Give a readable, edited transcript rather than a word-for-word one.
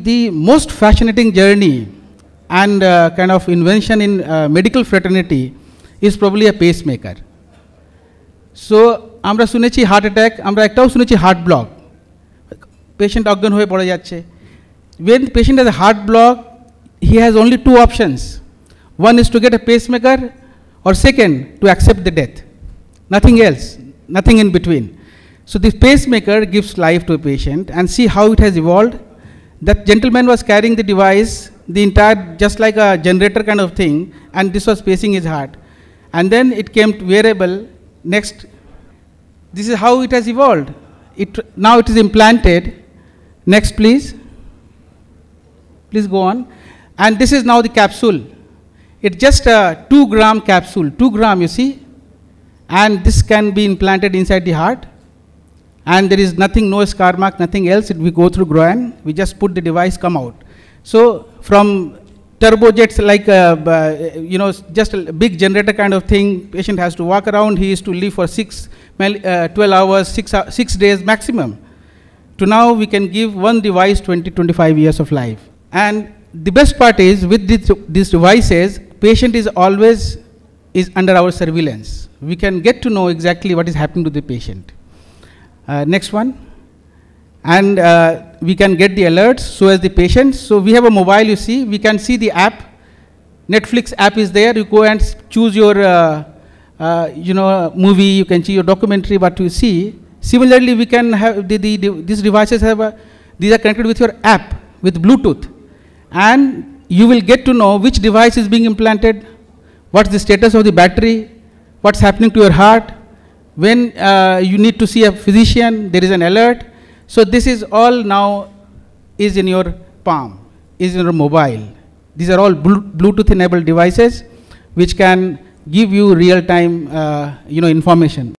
The most fascinating journey and kind of invention in medical fraternity is probably a pacemaker. So, আমরা শুনেছি heart attack, আমরা একটাও শুনেছি heart block. Patient অজ্ঞান হয়ে পড়ে যাচ্ছে. When the patient has a heart block, he has only two options. One is to get a pacemaker, or second, to accept the death. Nothing else, nothing in between. So this pacemaker gives life to a patient, and see how it has evolved. That gentleman was carrying the device, the entire, just like a generator kind of thing, and this was pacing his heart. And then it came to wearable. Next, this is how it has evolved. Now it is implanted. Next, please. Please go on. And this is now the capsule. It's just a 2-gram capsule, 2 gram, you see. And this can be implanted inside the heart. And there is nothing, no scar mark, nothing else. We go through groin, we just put the device, come out. So from turbojets, like just a big generator kind of thing, patient has to walk around, he used to live for 12 hours, 6 days maximum. To now we can give one device 20-25 years of life. And the best part is, with these devices, patient is always under our surveillance. We can get to know exactly what is happening to the patient. Next one. And we can get the alerts, so as the patient. So we have a mobile, you see, we can see the app. Netflix app is there, you go and choose your movie, you can see your documentary, what you see. Similarly, we can have, these devices have, these are connected with your app, with Bluetooth. And you will get to know which device is being implanted, what's the status of the battery, what's happening to your heart. When you need to see a physician, there is an alert. So this is all now is in your palm, is in your mobile. These are all Bluetooth enabled devices which can give you real time information.